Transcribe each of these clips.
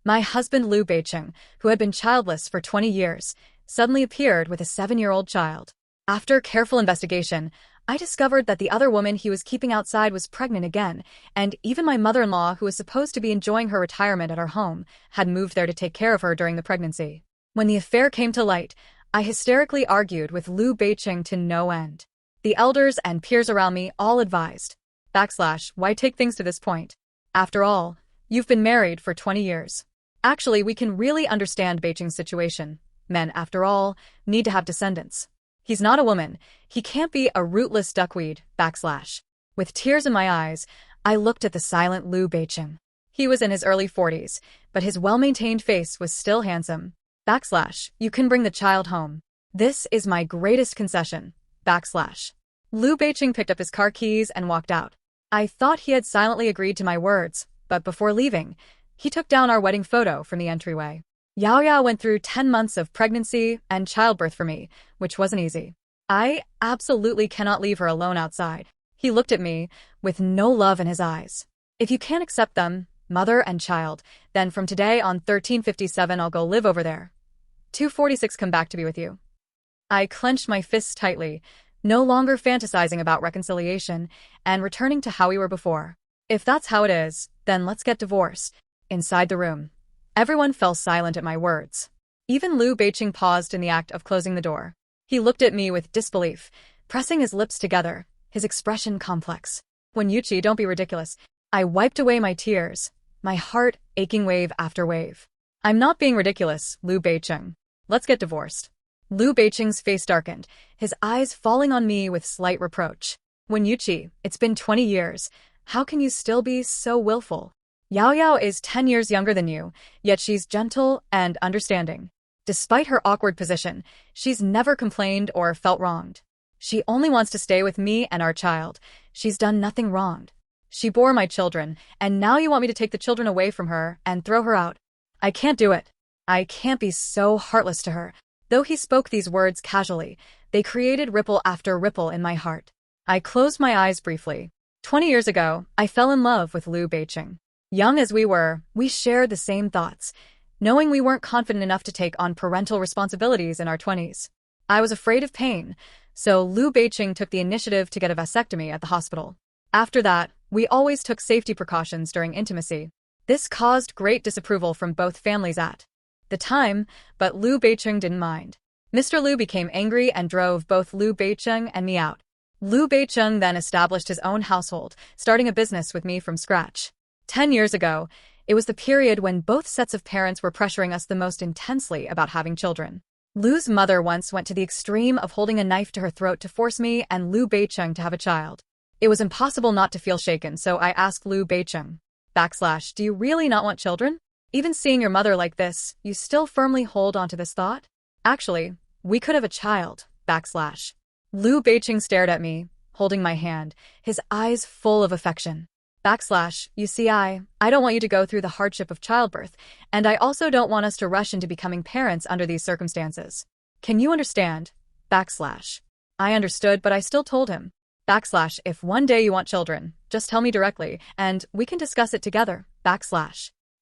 My husband Liu Beicheng, who had been childless for 20 years, suddenly appeared with a 7-year-old child. After careful investigation, I discovered that the other woman he was keeping outside was pregnant again, and even my mother-in-law, who was supposed to be enjoying her retirement at our home, had moved there to take care of her during the pregnancy. When the affair came to light, I hysterically argued with Liu Beicheng to no end. The elders and peers around me all advised, why take things to this point? After all, you've been married for 20 years. Actually, we can really understand Beicheng's situation. Men, after all, need to have descendants. He's not a woman. He can't be a rootless duckweed, With tears in my eyes, I looked at the silent Liu Beicheng. He was in his early 40s, but his well-maintained face was still handsome. You can bring the child home. This is my greatest concession, Liu Beicheng picked up his car keys and walked out. I thought he had silently agreed to my words, but before leaving, he took down our wedding photo from the entryway. Yao went through 10 months of pregnancy and childbirth for me, which wasn't easy. I absolutely cannot leave her alone outside. He looked at me, with no love in his eyes. If you can't accept them, mother and child, then from today on 1357 I'll go live over there. 246 come back to be with you. I clenched my fists tightly, no longer fantasizing about reconciliation and returning to how we were before. If that's how it is, then let's get divorced. Inside the room, everyone fell silent at my words. Even Liu Beicheng paused in the act of closing the door. He looked at me with disbelief, pressing his lips together, his expression complex. When Yuchi, don't be ridiculous. I wiped away my tears, my heart aching wave after wave. I'm not being ridiculous, Liu Beicheng. Let's get divorced. Liu Beicheng's face darkened, his eyes falling on me with slight reproach. When Yuchi, it's been 20 years. How can you still be so willful? Yao is 10 years younger than you, yet she's gentle and understanding. Despite her awkward position, she's never complained or felt wronged. She only wants to stay with me and our child. She's done nothing wrong. She bore my children, and now you want me to take the children away from her and throw her out. I can't do it. I can't be so heartless to her. Though he spoke these words casually, they created ripple after ripple in my heart. I closed my eyes briefly. 20 years ago, I fell in love with Liu Beicheng. Young as we were, we shared the same thoughts, knowing we weren't confident enough to take on parental responsibilities in our 20s. I was afraid of pain, so Liu Beicheng took the initiative to get a vasectomy at the hospital. After that, we always took safety precautions during intimacy. This caused great disapproval from both families at the time, but Liu Beicheng didn't mind. Mr. Liu became angry and drove both Liu Beicheng and me out. Liu Beicheng then established his own household, starting a business with me from scratch. 10 years ago, it was the period when both sets of parents were pressuring us the most intensely about having children. Liu's mother once went to the extreme of holding a knife to her throat to force me and Liu Beicheng to have a child. It was impossible not to feel shaken, so I asked Liu Beicheng, do you really not want children? Even seeing your mother like this, you still firmly hold on to this thought? Actually, we could have a child, Liu Beicheng stared at me, holding my hand, his eyes full of affection. You see, I don't want you to go through the hardship of childbirth, and I also don't want us to rush into becoming parents under these circumstances. Can you understand? I understood, but I still told him. If one day you want children, just tell me directly, and we can discuss it together.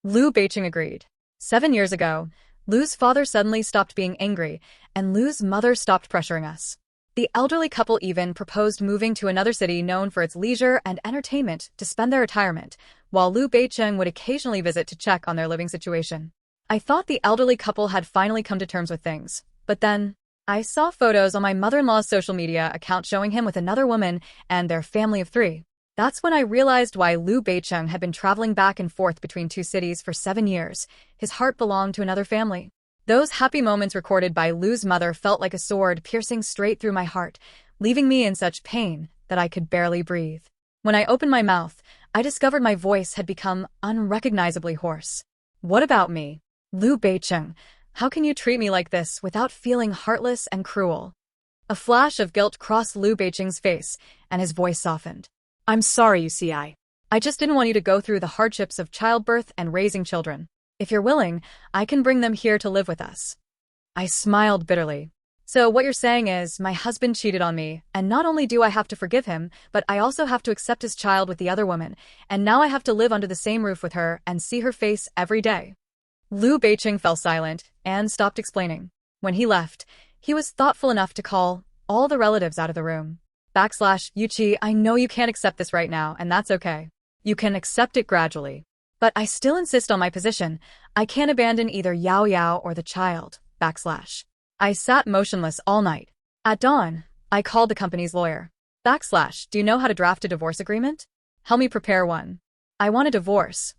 Liu Beicheng agreed. 7 years ago, Liu's father suddenly stopped being angry, and Liu's mother stopped pressuring us. The elderly couple even proposed moving to another city known for its leisure and entertainment to spend their retirement, while Liu Beicheng would occasionally visit to check on their living situation. I thought the elderly couple had finally come to terms with things, but then I saw photos on my mother-in-law's social media account showing him with another woman and their family of 3. That's when I realized why Liu Beicheng had been traveling back and forth between 2 cities for 7 years. His heart belonged to another family. Those happy moments recorded by Liu's mother felt like a sword piercing straight through my heart, leaving me in such pain that I could barely breathe. When I opened my mouth, I discovered my voice had become unrecognizably hoarse. What about me? Liu Beicheng, how can you treat me like this without feeling heartless and cruel? A flash of guilt crossed Liu Beicheng's face, and his voice softened. I'm sorry, you see, I just didn't want you to go through the hardships of childbirth and raising children. If you're willing, I can bring them here to live with us. I smiled bitterly. So what you're saying is, my husband cheated on me, and not only do I have to forgive him, but I also have to accept his child with the other woman, and now I have to live under the same roof with her and see her face every day. Liu Beiqing fell silent and stopped explaining. When he left, he was thoughtful enough to call all the relatives out of the room. Yuqi, I know you can't accept this right now, and that's okay. You can accept it gradually. But I still insist on my position. I can't abandon either Yao Yao or the child. I sat motionless all night. At dawn, I called the company's lawyer. Do you know how to draft a divorce agreement? Help me prepare one. I want a divorce.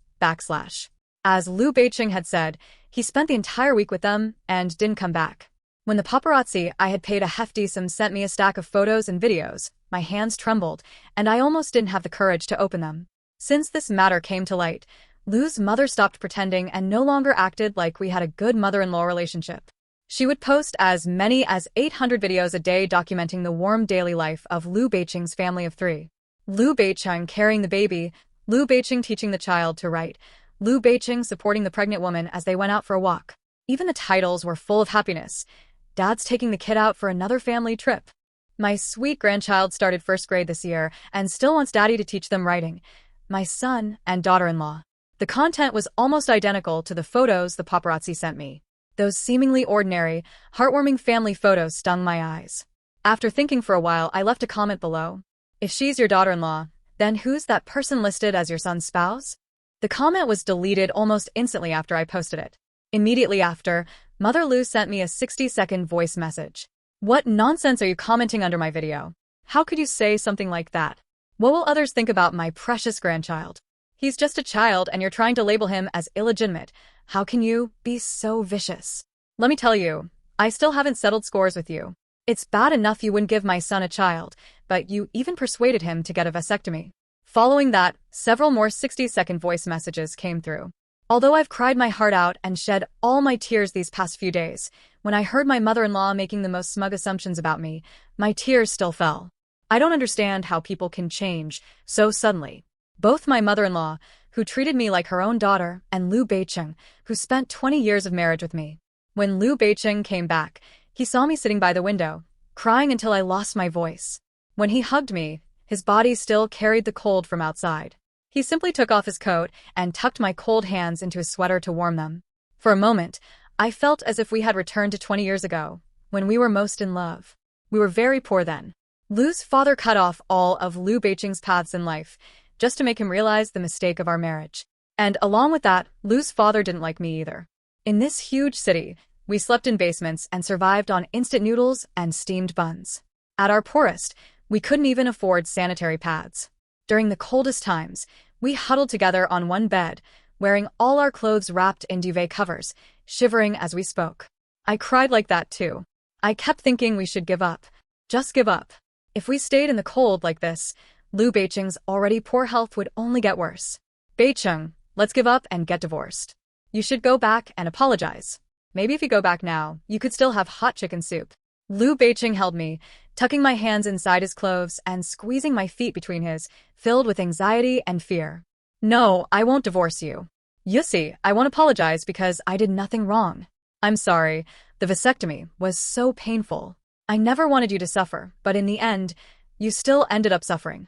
As Liu Beiqing had said, he spent the entire week with them and didn't come back. When the paparazzi I had paid a hefty sum sent me a stack of photos and videos, my hands trembled, and I almost didn't have the courage to open them. Since this matter came to light, Liu's mother stopped pretending and no longer acted like we had a good mother-in-law relationship. She would post as many as 800 videos a day documenting the warm daily life of Liu Beiqing's family of 3. Liu Beiqing carrying the baby, Liu Beiqing teaching the child to write, Liu Beiqing supporting the pregnant woman as they went out for a walk. Even the titles were full of happiness. Dad's taking the kid out for another family trip. My sweet grandchild started first grade this year and still wants Daddy to teach them writing. My son and daughter-in-law. The content was almost identical to the photos the paparazzi sent me. Those seemingly ordinary, heartwarming family photos stung my eyes. After thinking for a while, I left a comment below. If she's your daughter-in-law, then who's that person listed as your son's spouse? The comment was deleted almost instantly after I posted it. Immediately after, Mother Liu sent me a 60-second voice message. What nonsense are you commenting under my video? How could you say something like that? What will others think about my precious grandchild? He's just a child and you're trying to label him as illegitimate. How can you be so vicious? Let me tell you, I still haven't settled scores with you. It's bad enough you wouldn't give my son a child, but you even persuaded him to get a vasectomy. Following that, several more 60-second voice messages came through. Although I've cried my heart out and shed all my tears these past few days, when I heard my mother-in-law making the most smug assumptions about me, my tears still fell. I don't understand how people can change so suddenly. Both my mother-in-law, who treated me like her own daughter, and Liu Beiqing, who spent 20 years of marriage with me. When Liu Beiqing came back, he saw me sitting by the window, crying until I lost my voice. When he hugged me, his body still carried the cold from outside. He simply took off his coat and tucked my cold hands into his sweater to warm them. For a moment, I felt as if we had returned to 20 years ago, when we were most in love. We were very poor then. Liu's father cut off all of Liu Beiqing's paths in life, just to make him realize the mistake of our marriage. And along with that, Liu's father didn't like me either. In this huge city, we slept in basements and survived on instant noodles and steamed buns. At our poorest, we couldn't even afford sanitary pads. During the coldest times, we huddled together on one bed, wearing all our clothes wrapped in duvet covers, shivering as we spoke. I cried like that too. I kept thinking we should give up. Just give up. If we stayed in the cold like this, Liu Beiqing's already poor health would only get worse. Beiqing, let's give up and get divorced. You should go back and apologize. Maybe if you go back now, you could still have hot chicken soup. Liu Beiqing held me, tucking my hands inside his clothes and squeezing my feet between his, filled with anxiety and fear. No, I won't divorce you. You see, I won't apologize because I did nothing wrong. I'm sorry, the vasectomy was so painful. I never wanted you to suffer, but in the end, you still ended up suffering.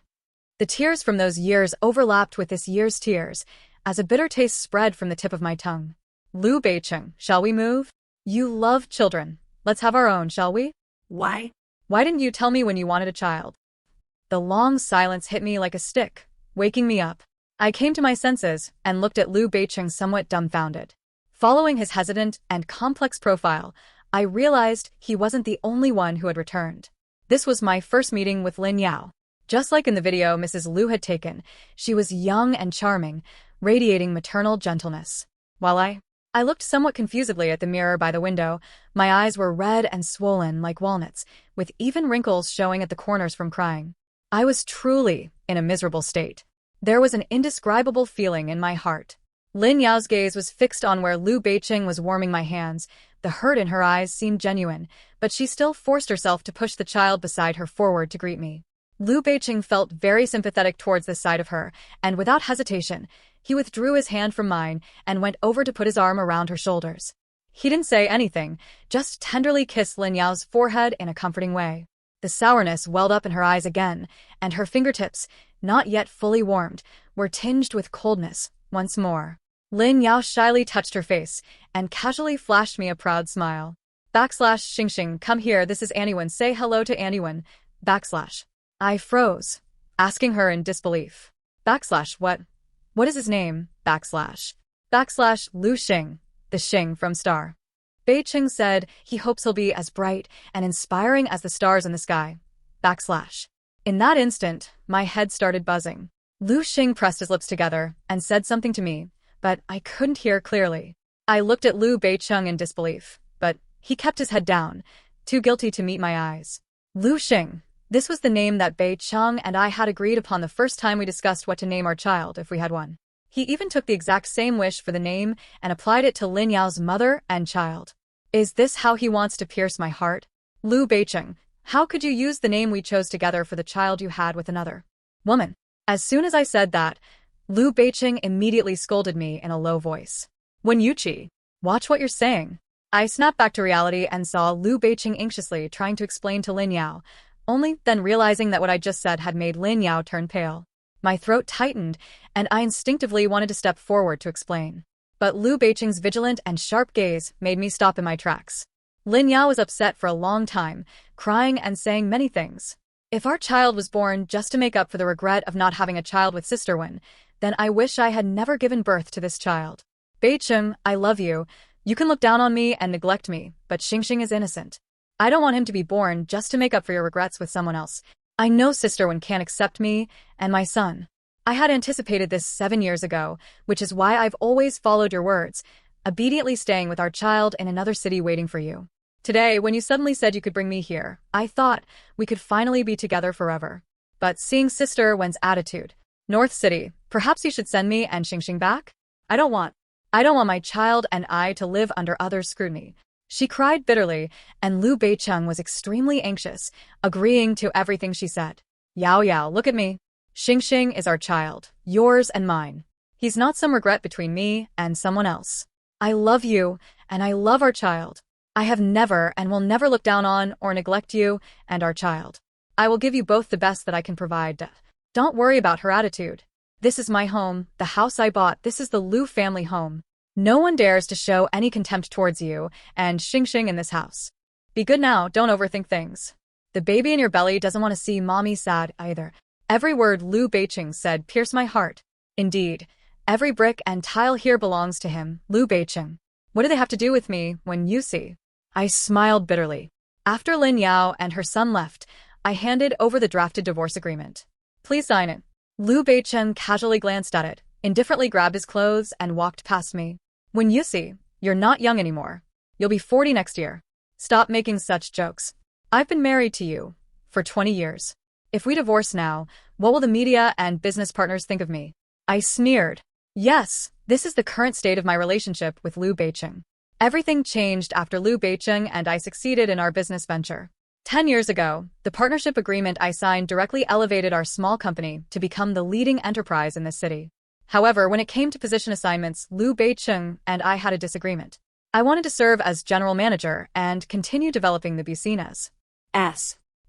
The tears from those years overlapped with this year's tears, as a bitter taste spread from the tip of my tongue. Liu Beiqing, shall we move? You love children. Let's have our own, shall we? Why? Why didn't you tell me when you wanted a child? The long silence hit me like a stick, waking me up. I came to my senses and looked at Liu Beiqing somewhat dumbfounded. Following his hesitant and complex profile, I realized he wasn't the only one who had returned. This was my first meeting with Lin Yao. Just like in the video Mrs. Liu had taken, she was young and charming, radiating maternal gentleness. While I looked somewhat confusedly at the mirror by the window, my eyes were red and swollen like walnuts, with even wrinkles showing at the corners from crying. I was truly in a miserable state. There was an indescribable feeling in my heart. Lin Yao's gaze was fixed on where Liu Beiqing was warming my hands. The hurt in her eyes seemed genuine, but she still forced herself to push the child beside her forward to greet me. Liu Beiqing felt very sympathetic towards this side of her, and without hesitation, he withdrew his hand from mine and went over to put his arm around her shoulders. He didn't say anything, just tenderly kissed Lin Yao's forehead in a comforting way. The sourness welled up in her eyes again, and her fingertips, not yet fully warmed, were tinged with coldness once more. Lin Yao shyly touched her face and casually flashed me a proud smile. Backslash Xingxing, come here, this is Anyone, say hello to Anyone. Backslash. I froze, asking her in disbelief. Backslash what? What is his name? Backslash. Backslash Lu Xing, the Xing from Star. Beiqing said he hopes he'll be as bright and inspiring as the stars in the sky. Backslash. In that instant, my head started buzzing. Lu Xing pressed his lips together and said something to me, but I couldn't hear clearly. I looked at Lu Beiqing in disbelief, but he kept his head down, too guilty to meet my eyes. Lu Xing. This was the name that Beiqing and I had agreed upon the first time we discussed what to name our child if we had one. He even took the exact same wish for the name and applied it to Lin Yao's mother and child. Is this how he wants to pierce my heart? Lu Beiqing, how could you use the name we chose together for the child you had with another woman? As soon as I said that, Lu Beiqing immediately scolded me in a low voice. Wen Yuqi, watch what you're saying. I snapped back to reality and saw Lu Beiqing anxiously trying to explain to Lin Yao, only then realizing that what I just said had made Lin Yao turn pale. My throat tightened, and I instinctively wanted to step forward to explain. But Lu Beiqing's vigilant and sharp gaze made me stop in my tracks. Lin Yao was upset for a long time, crying and saying many things. If our child was born just to make up for the regret of not having a child with Sister Wen, then I wish I had never given birth to this child. Beiqing, I love you. You can look down on me and neglect me, but Xingxing is innocent. I don't want him to be born just to make up for your regrets with someone else. I know Sister Wen can't accept me and my son. I had anticipated this 7 years ago, which is why I've always followed your words, obediently staying with our child in another city waiting for you. Today, when you suddenly said you could bring me here, I thought we could finally be together forever. But seeing Sister Wen's attitude, North City, perhaps you should send me and Xingxing back? I don't want my child and I to live under others' scrutiny. She cried bitterly, and Lu Beiqing was extremely anxious, agreeing to everything she said. Yao Yao, look at me. Xingxing is our child, yours and mine. He's not some regret between me and someone else. I love you, and I love our child. I have never and will never look down on or neglect you and our child. I will give you both the best that I can provide. Don't worry about her attitude. This is my home, the house I bought, this is the Lu family home. No one dares to show any contempt towards you and Xingxing in this house. Be good now, don't overthink things. The baby in your belly doesn't want to see mommy sad either. Every word Lu Beiqing said pierced my heart. Indeed, every brick and tile here belongs to him, Lu Beiqing. What do they have to do with me when you see? I smiled bitterly. After Lin Yao and her son left, I handed over the drafted divorce agreement. Please sign it. Lu Beiqing casually glanced at it, indifferently grabbed his clothes and walked past me. When you see, you're not young anymore. You'll be 40 next year. Stop making such jokes. I've been married to you for 20 years. If we divorce now, what will the media and business partners think of me? I sneered. Yes, this is the current state of my relationship with Lu Beiqing. Everything changed after Lu Beiqing and I succeeded in our business venture. 10 years ago, the partnership agreement I signed directly elevated our small company to become the leading enterprise in this city. However, when it came to position assignments, Lu Beiqing and I had a disagreement. I wanted to serve as general manager and continue developing the business.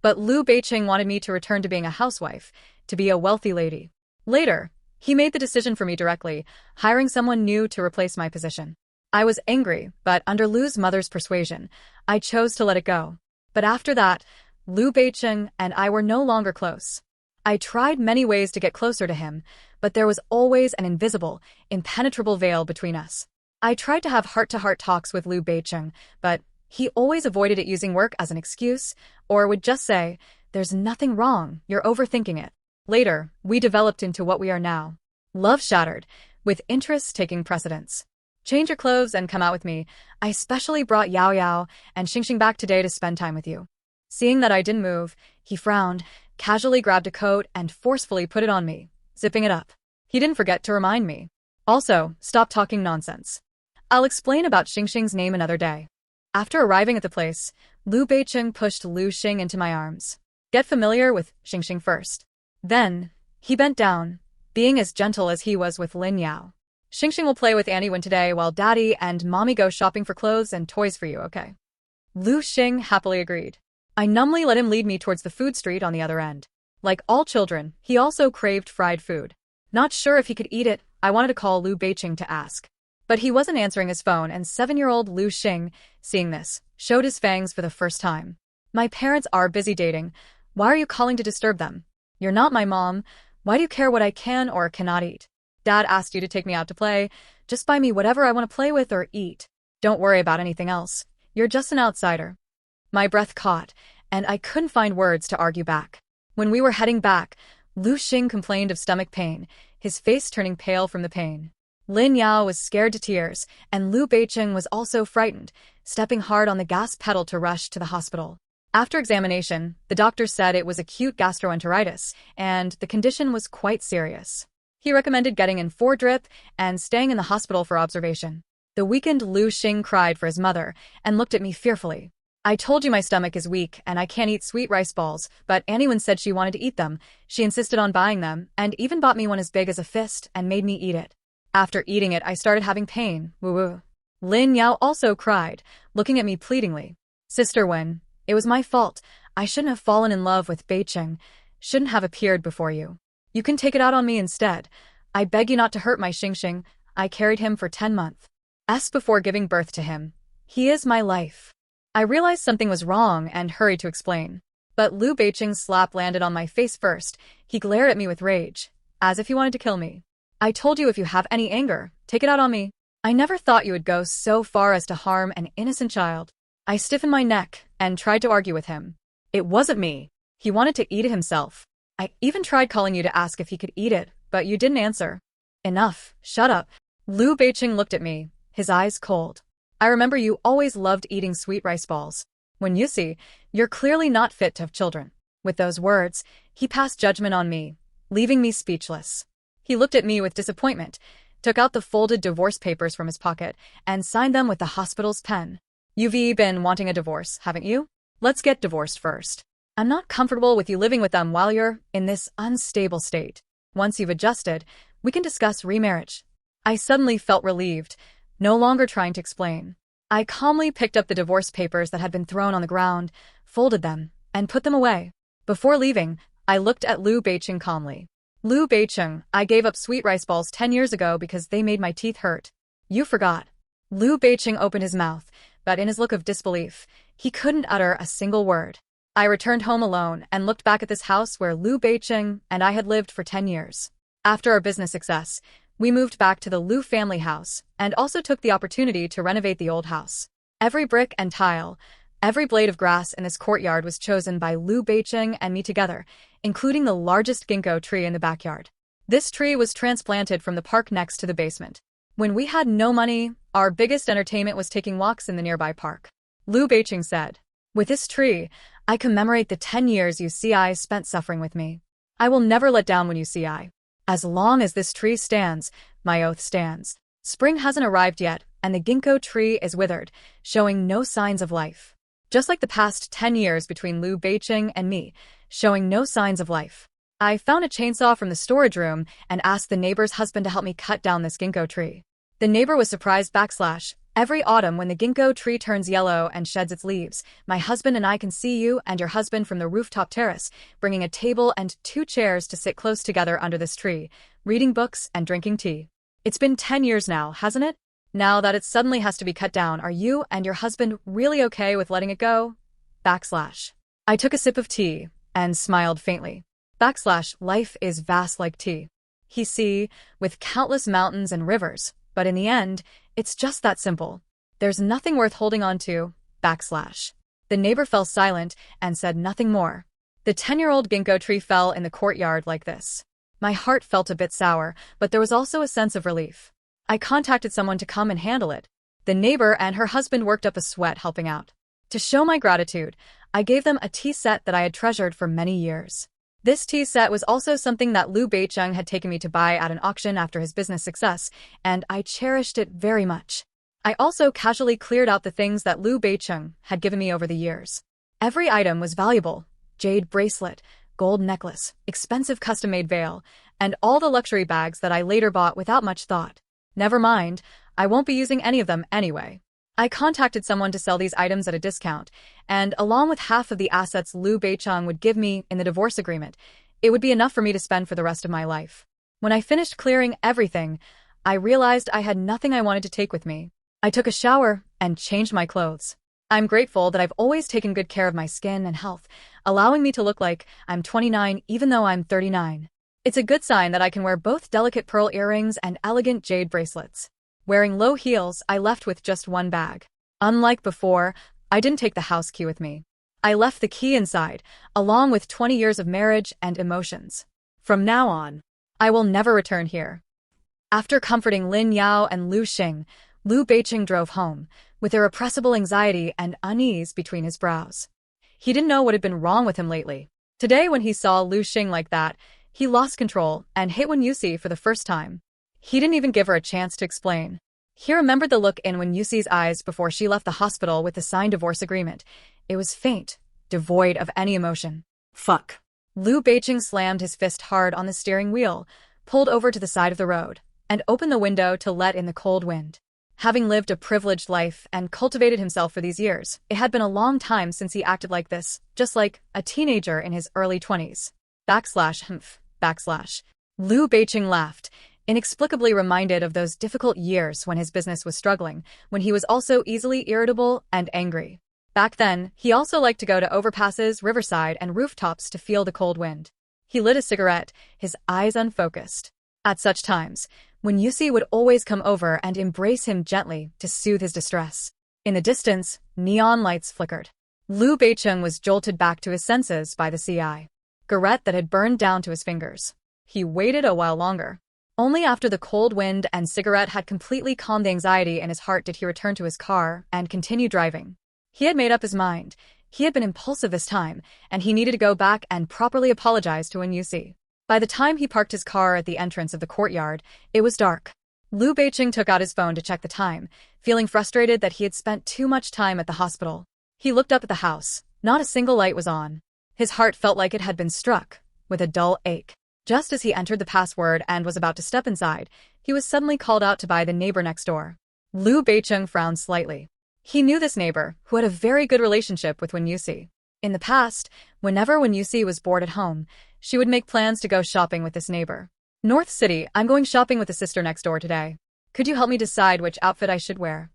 But Lu Beiqing wanted me to return to being a housewife, to be a wealthy lady. Later, he made the decision for me directly, hiring someone new to replace my position. I was angry, but under Lu's mother's persuasion, I chose to let it go. But after that, Lu Beiqing and I were no longer close. I tried many ways to get closer to him, but there was always an invisible, impenetrable veil between us. I tried to have heart-to-heart talks with Lu Beiqing, but he always avoided it, using work as an excuse, or would just say, "There's nothing wrong, you're overthinking it." Later, we developed into what we are now. Love shattered, with interests taking precedence. Change your clothes and come out with me. I specially brought Yao Yao and Xingxing back today to spend time with you. Seeing that I didn't move, he frowned, casually grabbed a coat and forcefully put it on me, zipping it up. He didn't forget to remind me. Also, stop talking nonsense. I'll explain about Xingxing's name another day. After arriving at the place, Lu Beiqing pushed Lu Xing into my arms. Get familiar with Xingxing first. Then, he bent down, being as gentle as he was with Lin Yao. Xingxing will play with Anyone today while Daddy and Mommy go shopping for clothes and toys for you, okay? Lu Xing happily agreed. I numbly let him lead me towards the food street on the other end. Like all children, he also craved fried food. Not sure if he could eat it, I wanted to call Liu Beiqing to ask. But he wasn't answering his phone, and 7-year-old Liu Xing, seeing this, showed his fangs for the first time. My parents are busy dating. Why are you calling to disturb them? You're not my mom. Why do you care what I can or cannot eat? Dad asked you to take me out to play. Just buy me whatever I want to play with or eat. Don't worry about anything else. You're just an outsider. My breath caught, and I couldn't find words to argue back. When we were heading back, Liu Xing complained of stomach pain, his face turning pale from the pain. Lin Yao was scared to tears, and Liu Beiqing was also frightened, stepping hard on the gas pedal to rush to the hospital. After examination, the doctor said it was acute gastroenteritis, and the condition was quite serious. He recommended getting in 4 drip and staying in the hospital for observation. The weakened Liu Xing cried for his mother and looked at me fearfully. I told you my stomach is weak and I can't eat sweet rice balls, but Anyone said she wanted to eat them. She insisted on buying them and even bought me one as big as a fist and made me eat it. After eating it, I started having pain. Woo-woo. Lin Yao also cried, looking at me pleadingly. Sister Wen, it was my fault. I shouldn't have fallen in love with Beiqing. Shouldn't have appeared before you. You can take it out on me instead. I beg you not to hurt my Xingxing. I carried him for 10 months before giving birth to him. He is my life. I realized something was wrong and hurried to explain. But Liu Beiqing's slap landed on my face first. He glared at me with rage, as if he wanted to kill me. I told you if you have any anger, take it out on me. I never thought you would go so far as to harm an innocent child. I stiffened my neck and tried to argue with him. It wasn't me. He wanted to eat it himself. I even tried calling you to ask if he could eat it, but you didn't answer. Enough. Shut up. Liu Beiqing looked at me, his eyes cold. I remember you always loved eating sweet rice balls. When you see, you're clearly not fit to have children. With those words, he passed judgment on me, leaving me speechless. He looked at me with disappointment, took out the folded divorce papers from his pocket, and signed them with the hospital's pen. You've been wanting a divorce, haven't you? Let's get divorced first. I'm not comfortable with you living with them while you're in this unstable state. Once you've adjusted, we can discuss remarriage. I suddenly felt relieved, no longer trying to explain. I calmly picked up the divorce papers that had been thrown on the ground, folded them, and put them away. Before leaving, I looked at Liu Beiqing calmly. Liu Beiqing, I gave up sweet rice balls 10 years ago because they made my teeth hurt. You forgot. Liu Beiqing opened his mouth, but in his look of disbelief, he couldn't utter a single word. I returned home alone and looked back at this house where Liu Beiqing and I had lived for 10 years. After our business success, we moved back to the Liu family house and also took the opportunity to renovate the old house. Every brick and tile, every blade of grass in this courtyard was chosen by Liu Beiqing and me together, including the largest ginkgo tree in the backyard. This tree was transplanted from the park next to the basement. When we had no money, our biggest entertainment was taking walks in the nearby park. Liu Beiqing said, "With this tree, I commemorate the 10 years you CI spent suffering with me. I will never let down when you CI. As long as this tree stands, my oath stands." Spring hasn't arrived yet, and the ginkgo tree is withered, showing no signs of life. Just like the past 10 years between Liu Beiqing and me, showing no signs of life. I found a chainsaw from the storage room and asked the neighbor's husband to help me cut down this ginkgo tree. The neighbor was surprised. Every autumn when the ginkgo tree turns yellow and sheds its leaves, my husband and I can see you and your husband from the rooftop terrace, bringing a table and 2 chairs to sit close together under this tree, reading books and drinking tea. It's been 10 years now, hasn't it? Now that it suddenly has to be cut down, are you and your husband really okay with letting it go? I took a sip of tea and smiled faintly. Life is vast like tea. With countless mountains and rivers, but in the end, it's just that simple. There's nothing worth holding on to. The neighbor fell silent and said nothing more. The 10-year-old ginkgo tree fell in the courtyard like this. My heart felt a bit sour, but there was also a sense of relief. I contacted someone to come and handle it. The neighbor and her husband worked up a sweat helping out. To show my gratitude, I gave them a tea set that I had treasured for many years. This tea set was also something that Liu Beiqing had taken me to buy at an auction after his business success, and I cherished it very much. I also casually cleared out the things that Liu Beiqing had given me over the years. Every item was valuable: jade bracelet, gold necklace, expensive custom-made veil, and all the luxury bags that I later bought without much thought. Never mind, I won't be using any of them anyway. I contacted someone to sell these items at a discount, and along with half of the assets Liu Beiqing would give me in the divorce agreement, it would be enough for me to spend for the rest of my life. When I finished clearing everything, I realized I had nothing I wanted to take with me. I took a shower and changed my clothes. I'm grateful that I've always taken good care of my skin and health, allowing me to look like I'm 29 even though I'm 39. It's a good sign that I can wear both delicate pearl earrings and elegant jade bracelets. Wearing low heels, I left with just one bag. Unlike before, I didn't take the house key with me. I left the key inside, along with 20 years of marriage and emotions. From now on, I will never return here. After comforting Lin Yao and Lu Xing, Liu Beiqing drove home, with irrepressible anxiety and unease between his brows. He didn't know what had been wrong with him lately. Today, when he saw Lu Xing like that, he lost control and hit Wen Yuxi for the first time. He didn't even give her a chance to explain. He remembered the look in Wen Yuxi's eyes before she left the hospital with the signed divorce agreement. It was faint, devoid of any emotion. Fuck. Liu Beiqing slammed his fist hard on the steering wheel, pulled over to the side of the road, and opened the window to let in the cold wind. Having lived a privileged life and cultivated himself for these years, it had been a long time since he acted like this, just like a teenager in his early 20s. /humph. Liu Beiqing laughed, inexplicably reminded of those difficult years when his business was struggling, when he was also easily irritable and angry. Back then, he also liked to go to overpasses, riverside, and rooftops to feel the cold wind. He lit a cigarette, his eyes unfocused. At such times, Wen Yuxi would always come over and embrace him gently to soothe his distress. In the distance, neon lights flickered. Liu Beiqing was jolted back to his senses by the cigarette that had burned down to his fingers. He waited a while longer. Only after the cold wind and cigarette had completely calmed the anxiety in his heart did he return to his car and continue driving. He had made up his mind. He had been impulsive this time, and he needed to go back and properly apologize to Wen Yuxi. By the time he parked his car at the entrance of the courtyard, it was dark. Liu Beiqing took out his phone to check the time, feeling frustrated that he had spent too much time at the hospital. He looked up at the house. Not a single light was on. His heart felt like it had been struck with a dull ache. Just as he entered the password and was about to step inside, he was suddenly called out by the neighbor next door. Liu Beiqing frowned slightly. He knew this neighbor, who had a very good relationship with Wen Yuxi. In the past, whenever Wen Yuxi was bored at home, she would make plans to go shopping with this neighbor. North City, I'm going shopping with the sister next door today. Could you help me decide which outfit I should wear?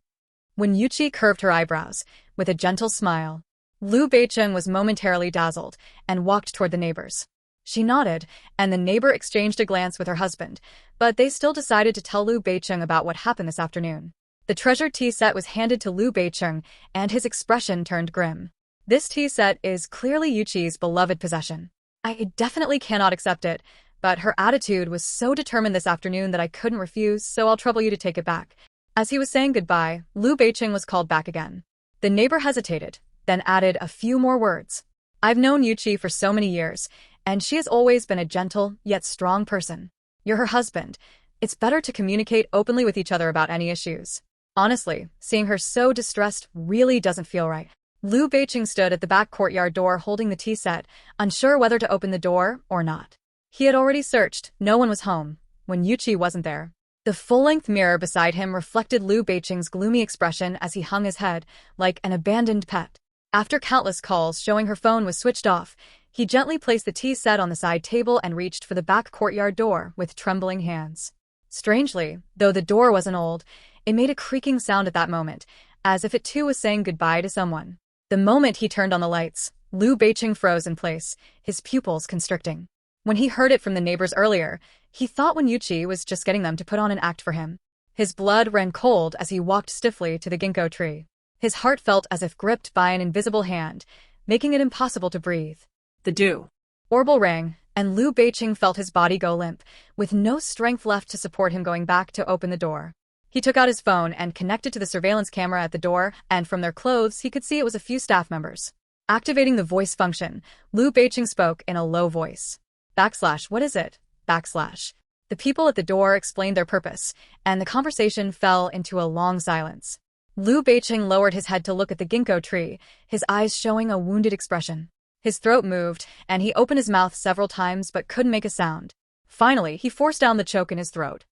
Wen Yuxi curved her eyebrows, with a gentle smile. Liu Beiqing was momentarily dazzled, and walked toward the neighbors. She nodded, and the neighbor exchanged a glance with her husband, but they still decided to tell Liu Beiqing about what happened this afternoon. The treasured tea set was handed to Liu Beiqing, and his expression turned grim. This tea set is clearly Yuqi's beloved possession. I definitely cannot accept it, but her attitude was so determined this afternoon that I couldn't refuse, so I'll trouble you to take it back. As he was saying goodbye, Liu Beiqing was called back again. The neighbor hesitated, then added a few more words. I've known Yuqi for so many years, and she has always been a gentle, yet strong person. You're her husband. It's better to communicate openly with each other about any issues. Honestly, seeing her so distressed really doesn't feel right. Liu Beiqing stood at the back courtyard door holding the tea set, unsure whether to open the door or not. He had already searched, no one was home, when Yuqi wasn't there. The full-length mirror beside him reflected Liu Beiqing's gloomy expression as he hung his head, like an abandoned pet. After countless calls showing her phone was switched off, he gently placed the tea set on the side table and reached for the back courtyard door with trembling hands. Strangely, though the door wasn't old, it made a creaking sound at that moment, as if it too was saying goodbye to someone. The moment he turned on the lights, Liu Beiqing froze in place, his pupils constricting. When he heard it from the neighbors earlier, he thought Wen Yuqi was just getting them to put on an act for him. His blood ran cold as he walked stiffly to the ginkgo tree. His heart felt as if gripped by an invisible hand, making it impossible to breathe. The doorbell rang, and Liu Beiqing felt his body go limp, with no strength left to support him going back to open the door. He took out his phone and connected to the surveillance camera at the door, and from their clothes he could see it was a few staff members. Activating the voice function, Liu Beiqing spoke in a low voice. What is it? The people at the door explained their purpose, and the conversation fell into a long silence. Liu Beiqing lowered his head to look at the ginkgo tree, his eyes showing a wounded expression. His throat moved, and he opened his mouth several times but couldn't make a sound. Finally, he forced down the choke in his throat.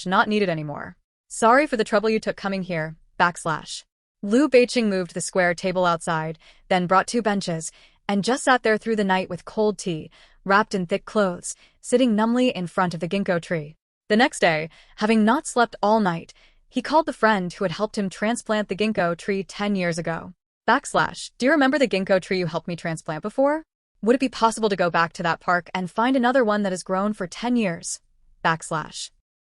Not needed anymore. Sorry for the trouble you took coming here. Liu Beiqing moved the square table outside, then brought 2 benches, and just sat there through the night with cold tea, wrapped in thick clothes, sitting numbly in front of the ginkgo tree. The next day, having not slept all night, he called the friend who had helped him transplant the ginkgo tree 10 years ago. Do you remember the ginkgo tree you helped me transplant before? Would it be possible to go back to that park and find another one that has grown for 10 years?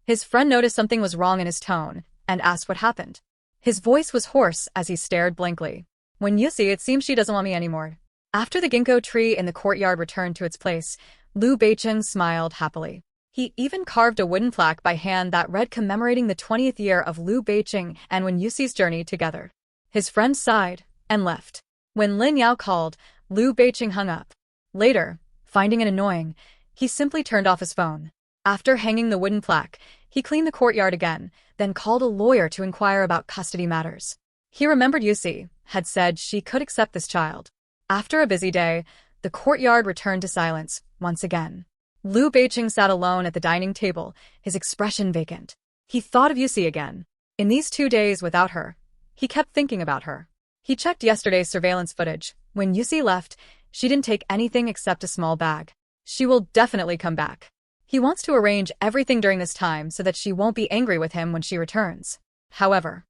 His friend noticed something was wrong in his tone and asked what happened. His voice was hoarse as he stared blankly. When you see, it seems she doesn't want me anymore. After the ginkgo tree in the courtyard returned to its place, Liu Beicheng smiled happily. He even carved a wooden plaque by hand that read commemorating the 20th year of Liu Beicheng and Wen Yuxi's journey together. His friend sighed and left. When Lin Yao called, Liu Beicheng hung up. Later, finding it annoying, he simply turned off his phone. After hanging the wooden plaque, he cleaned the courtyard again, then called a lawyer to inquire about custody matters. He remembered Yuxi had said she could accept this child. After a busy day, the courtyard returned to silence once again. Liu Beicheng sat alone at the dining table, his expression vacant. He thought of Yuxi again. In these 2 days without her, he kept thinking about her. He checked yesterday's surveillance footage. When Yuxi left, she didn't take anything except a small bag. She will definitely come back. He wants to arrange everything during this time so that she won't be angry with him when she returns. However,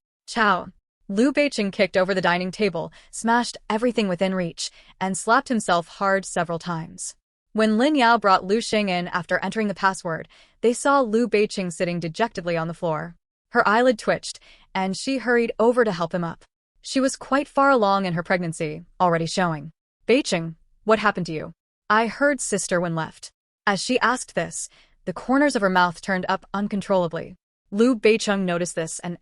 Liu Beicheng kicked over the dining table, smashed everything within reach, and slapped himself hard several times. When Lin Yao brought Lu Xing in after entering the password, they saw Liu Beicheng sitting dejectedly on the floor. Her eyelid twitched, and she hurried over to help him up. She was quite far along in her pregnancy, already showing. Beicheng, what happened to you? I heard Sister Wen left. As she asked this, the corners of her mouth turned up uncontrollably. Liu Beicheng noticed this and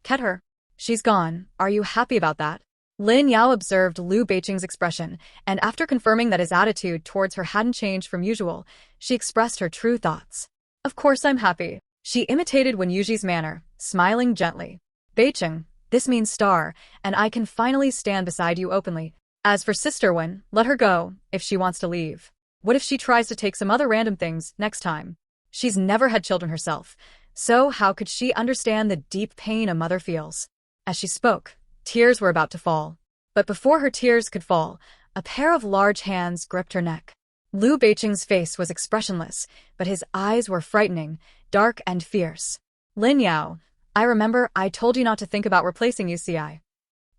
"Get her. She's gone. Are you happy about that?" Lin Yao observed Liu Beicheng's expression, and after confirming that his attitude towards her hadn't changed from usual, she expressed her true thoughts. Of course I'm happy. She imitated Wen Yuxi's manner, smiling gently. Beicheng, this means star, and I can finally stand beside you openly. As for Sister Wen, let her go, if she wants to leave. What if she tries to take some other random things next time? She's never had children herself, so how could she understand the deep pain a mother feels? As she spoke, tears were about to fall. But before her tears could fall, a pair of large hands gripped her neck. Liu Beicheng's face was expressionless, but his eyes were frightening, dark and fierce. Lin Yao, I remember I told you not to think about replacing UCI.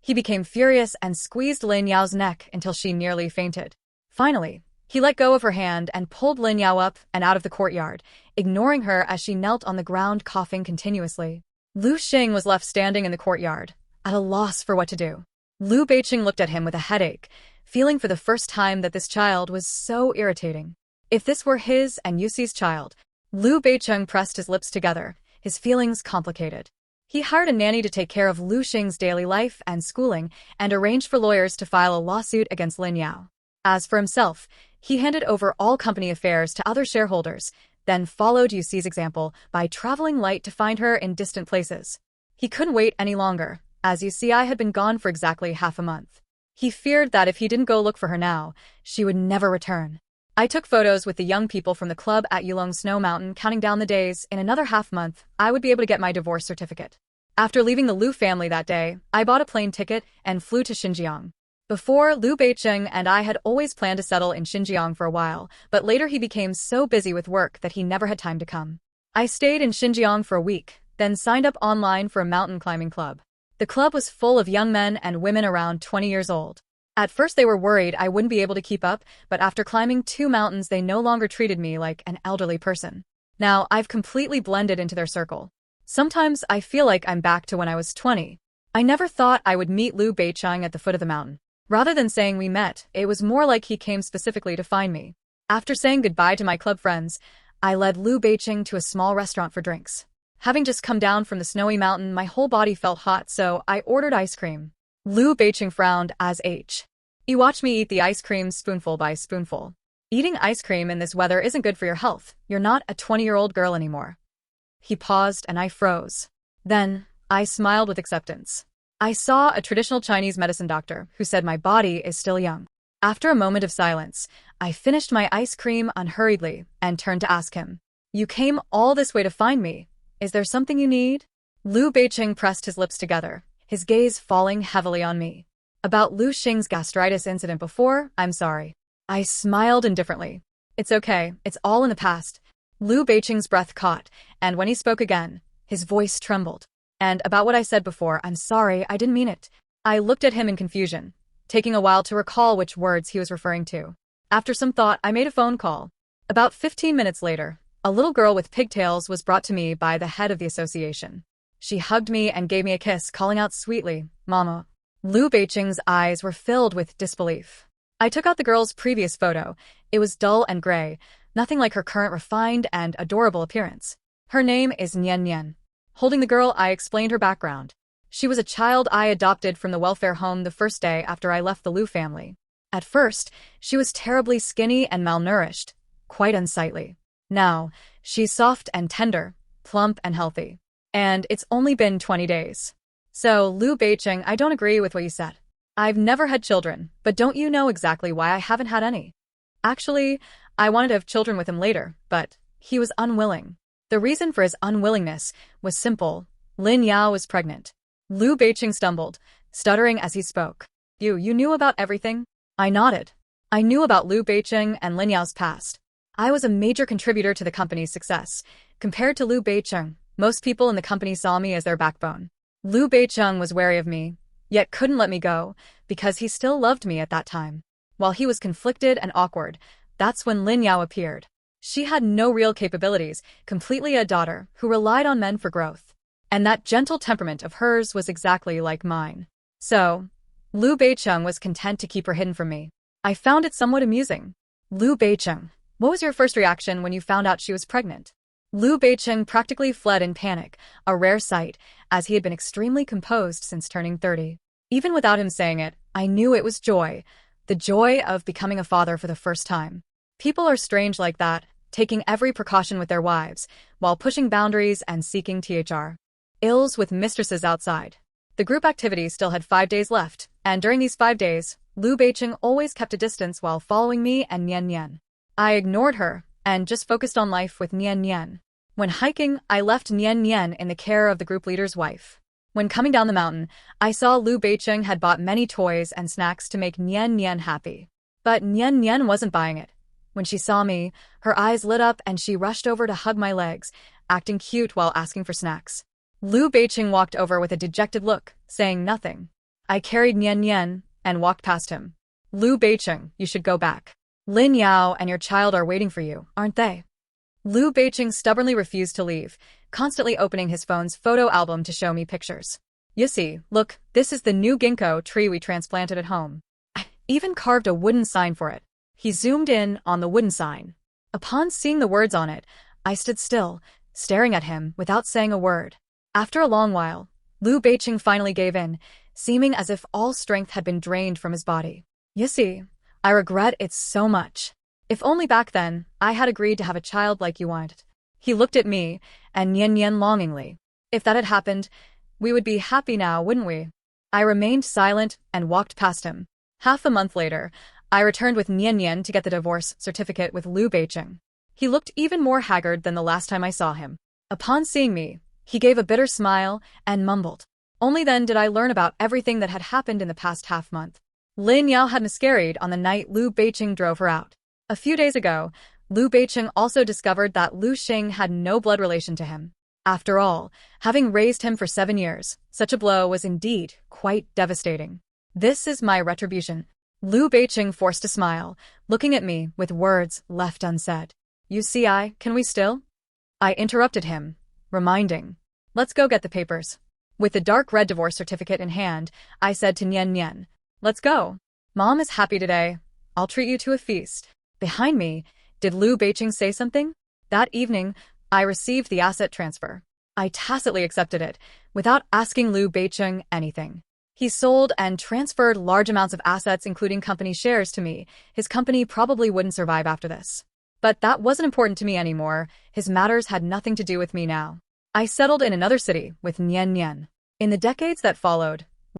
He became furious and squeezed Lin Yao's neck until she nearly fainted. Finally, he let go of her hand and pulled Lin Yao up and out of the courtyard, ignoring her as she knelt on the ground coughing continuously. Lu Xing was left standing in the courtyard, at a loss for what to do. Liu Beicheng looked at him with a headache, feeling for the first time that this child was so irritating. If this were his and Yuxi's child, Liu Beicheng pressed his lips together, his feelings complicated. He hired a nanny to take care of Lu Xing's daily life and schooling and arranged for lawyers to file a lawsuit against Lin Yao. As for himself, he handed over all company affairs to other shareholders, then followed Yuxi's example by traveling light to find her in distant places. He couldn't wait any longer, as Yuxi had been gone for exactly half a month. He feared that if he didn't go look for her now, she would never return. I took photos with the young people from the club at Yulong Snow Mountain, counting down the days. In another half month, I would be able to get my divorce certificate. After leaving the Liu family that day, I bought a plane ticket and flew to Xinjiang. Before, Liu Beicheng and I had always planned to settle in Xinjiang for a while, but later he became so busy with work that he never had time to come. I stayed in Xinjiang for a week, then signed up online for a mountain climbing club. The club was full of young men and women around 20 years old. At first they were worried I wouldn't be able to keep up, but after climbing 2 mountains they no longer treated me like an elderly person. Now I've completely blended into their circle. Sometimes I feel like I'm back to when I was 20. I never thought I would meet Liu Beicheng at the foot of the mountain. Rather than saying we met, it was more like he came specifically to find me. After saying goodbye to my club friends, I led Liu Beicheng to a small restaurant for drinks. Having just come down from the snowy mountain, my whole body felt hot, so I ordered ice cream. Liu Beicheng frowned as You watch me eat the ice cream spoonful by spoonful. Eating ice cream in this weather isn't good for your health. You're not a 20-year-old girl anymore. He paused and I froze. Then, I smiled with acceptance. I saw a traditional Chinese medicine doctor who said my body is still young. After a moment of silence, I finished my ice cream unhurriedly and turned to ask him. You came all this way to find me. Is there something you need? Liu Beicheng pressed his lips together, his gaze falling heavily on me. About Lu Xing's gastritis incident before, I'm sorry. I smiled indifferently. It's okay, it's all in the past. Liu Beiqing's breath caught, and when he spoke again, his voice trembled. And about what I said before, I'm sorry, I didn't mean it. I looked at him in confusion, taking a while to recall which words he was referring to. After some thought, I made a phone call. About 15 minutes later, a little girl with pigtails was brought to me by the head of the association. She hugged me and gave me a kiss, calling out sweetly, Mama. Liu Beiqing's eyes were filled with disbelief. I took out the girl's previous photo. It was dull and gray, nothing like her current refined and adorable appearance. Her name is Nian Nian. Holding the girl, I explained her background. She was a child I adopted from the welfare home the first day after I left the Liu family. At first, she was terribly skinny and malnourished, quite unsightly. Now, she's soft and tender, plump and healthy. And it's only been 20 days. So, Liu Beiqing, I don't agree with what you said. I've never had children, but don't you know exactly why I haven't had any? Actually, I wanted to have children with him later, but he was unwilling. The reason for his unwillingness was simple. Lin Yao was pregnant. Liu Beiqing stumbled, stuttering as he spoke. You knew about everything? I nodded. I knew about Liu Beiqing and Lin Yao's past. I was a major contributor to the company's success. Compared to Liu Beiqing, most people in the company saw me as their backbone. Liu Beiqing was wary of me, yet couldn't let me go, because he still loved me at that time. While he was conflicted and awkward, that's when Lin Yao appeared. She had no real capabilities, completely a daughter who relied on men for growth. And that gentle temperament of hers was exactly like mine. So, Liu Beiqing was content to keep her hidden from me. I found it somewhat amusing. Liu Beiqing, what was your first reaction when you found out she was pregnant? Liu Beiqing practically fled in panic, a rare sight, as he had been extremely composed since turning 30. Even without him saying it, I knew it was joy, the joy of becoming a father for the first time. People are strange like that, taking every precaution with their wives, while pushing boundaries and seeking ills with mistresses outside. The group activity still had 5 days left, and during these 5 days, Liu Beiqing always kept a distance while following me and Nian Nian. I ignored her, and just focused on life with Nian Nian. When hiking, I left Nian Nian in the care of the group leader's wife. When coming down the mountain, I saw Liu Beiqing had bought many toys and snacks to make Nian Nian happy. But Nian Nian wasn't buying it. When she saw me, her eyes lit up and she rushed over to hug my legs, acting cute while asking for snacks. Liu Beiqing walked over with a dejected look, saying nothing. I carried Nian Nian and walked past him. Liu Beiqing, you should go back. Lin Yao and your child are waiting for you, aren't they? Liu Beiqing stubbornly refused to leave, constantly opening his phone's photo album to show me pictures. You see, look, this is the new ginkgo tree we transplanted at home. I even carved a wooden sign for it. He zoomed in on the wooden sign. Upon seeing the words on it, I stood still, staring at him without saying a word. After a long while, Liu Beiqing finally gave in, seeming as if all strength had been drained from his body. You see, I regret it so much. If only back then, I had agreed to have a child like you wanted. He looked at me, and Nian Nian longingly. If that had happened, we would be happy now, wouldn't we? I remained silent and walked past him. Half a month later, I returned with Nian Nian to get the divorce certificate with Liu Beiqing. He looked even more haggard than the last time I saw him. Upon seeing me, he gave a bitter smile and mumbled. Only then did I learn about everything that had happened in the past half-month. Lin Yao had miscarried on the night Liu Beiqing drove her out. A few days ago, Liu Beiqing also discovered that Liu Xing had no blood relation to him. After all, having raised him for 7 years, such a blow was indeed quite devastating. This is my retribution. Liu Beiqing forced a smile, looking at me with words left unsaid. You see, can we still? I interrupted him, reminding. Let's go get the papers. With the dark red divorce certificate in hand, I said to Nian Nian, let's go. Mom is happy today. I'll treat you to a feast. Behind me, did Liu Beiqing say something? That evening, I received the asset transfer. I tacitly accepted it, without asking Liu Beiqing anything. He sold and transferred large amounts of assets including company shares to me. His company probably wouldn't survive after this. But that wasn't important to me anymore. His matters had nothing to do with me now. I settled in another city with Nian Nian. In the decades that followed,